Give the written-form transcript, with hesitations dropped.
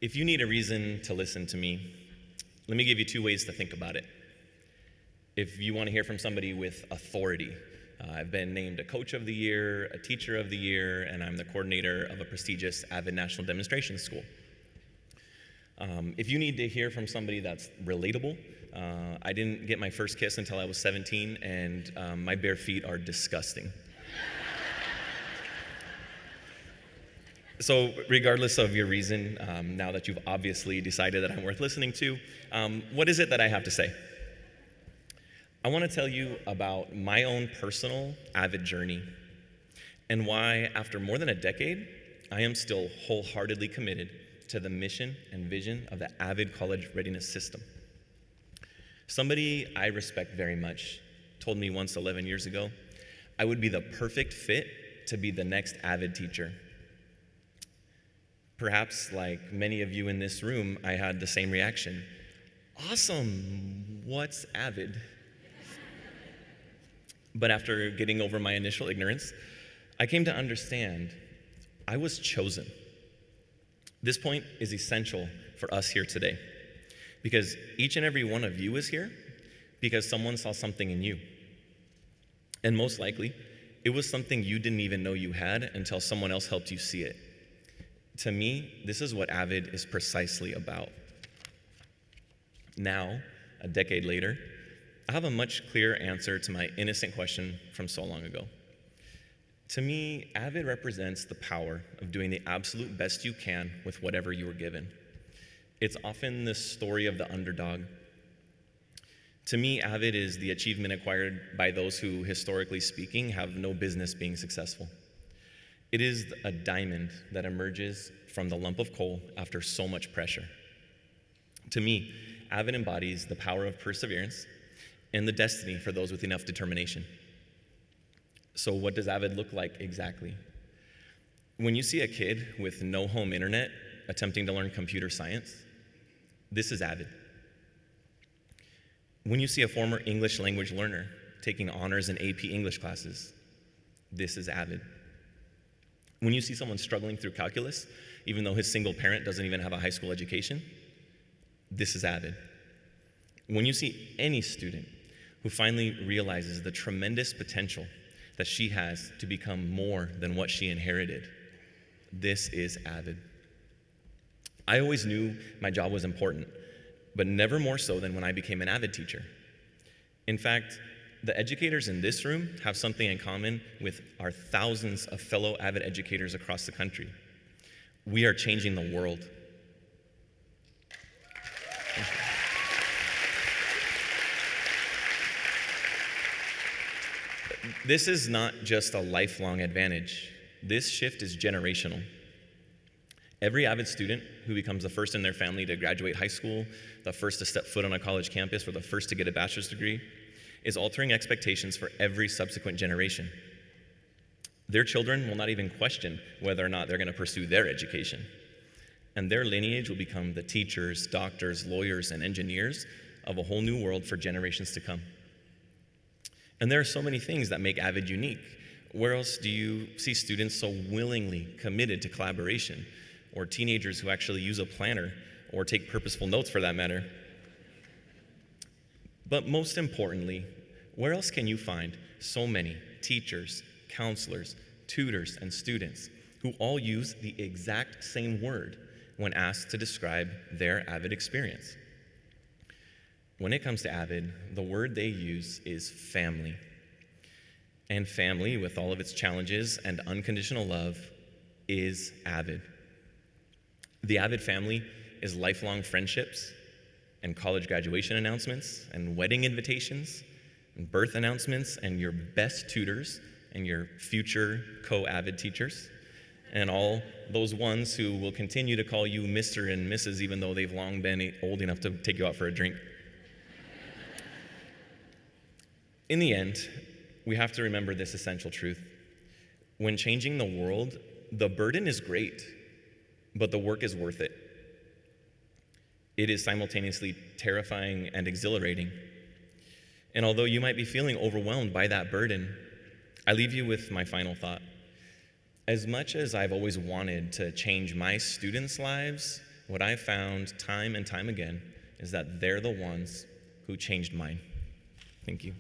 If you need a reason to listen to me, let me give you two ways to think about it. If you want to hear from somebody with authority, I've been named a coach of the year, a teacher of the year, and I'm the coordinator of a prestigious AVID National Demonstration School. If you need to hear from somebody that's relatable, I didn't get my first kiss until I was 17, and my bare feet are disgusting. So regardless of your reason, now that you've obviously decided that I'm worth listening to, what is it that I have to say? I want to tell you about my own personal AVID journey and why, after more than a decade, I am still wholeheartedly committed to the mission and vision of the AVID college readiness system. Somebody I respect very much told me once 11 years ago, I would be the perfect fit to be the next AVID teacher. Perhaps, like many of you in this room, I had the same reaction. Awesome, what's AVID? But after getting over my initial ignorance, I came to understand I was chosen. This point is essential for us here today because each and every one of you is here because someone saw something in you. And most likely, it was something you didn't even know you had until someone else helped you see it. To me, this is what AVID is precisely about. Now, a decade later, I have a much clearer answer to my innocent question from so long ago. To me, AVID represents the power of doing the absolute best you can with whatever you were given. It's often the story of the underdog. To me, AVID is the achievement acquired by those who, historically speaking, have no business being successful. It is a diamond that emerges from the lump of coal after so much pressure. To me, AVID embodies the power of perseverance and the destiny for those with enough determination. So what does AVID look like exactly? When you see a kid with no home internet attempting to learn computer science, this is AVID. When you see a former English language learner taking honors in AP English classes, this is AVID. When you see someone struggling through calculus, even though his single parent doesn't even have a high school education, this is AVID. When you see any student who finally realizes the tremendous potential that she has to become more than what she inherited, this is AVID. I always knew my job was important, but never more so than when I became an AVID teacher. In fact, the educators in this room have something in common with our thousands of fellow AVID educators across the country. We are changing the world. This is not just a lifelong advantage. This shift is generational. Every AVID student who becomes the first in their family to graduate high school, the first to step foot on a college campus, or the first to get a bachelor's degree, is altering expectations for every subsequent generation. Their children will not even question whether or not they're going to pursue their education. And their lineage will become the teachers, doctors, lawyers, and engineers of a whole new world for generations to come. And there are so many things that make AVID unique. Where else do you see students so willingly committed to collaboration, or teenagers who actually use a planner or take purposeful notes for that matter? But most importantly, where else can you find so many teachers, counselors, tutors, and students who all use the exact same word when asked to describe their AVID experience? When it comes to AVID, the word they use is family. And family, with all of its challenges and unconditional love, is AVID. The AVID family is lifelong friendships and college graduation announcements and wedding invitations and birth announcements and your best tutors and your future co-AVID teachers and all those ones who will continue to call you Mr. and Mrs. even though they've long been old enough to take you out for a drink. In the end, we have to remember this essential truth. When changing the world, the burden is great, but the work is worth it. It is simultaneously terrifying and exhilarating. And although you might be feeling overwhelmed by that burden, I leave you with my final thought. As much as I've always wanted to change my students' lives what I've found time and time again is that they're the ones who changed mine. Thank you.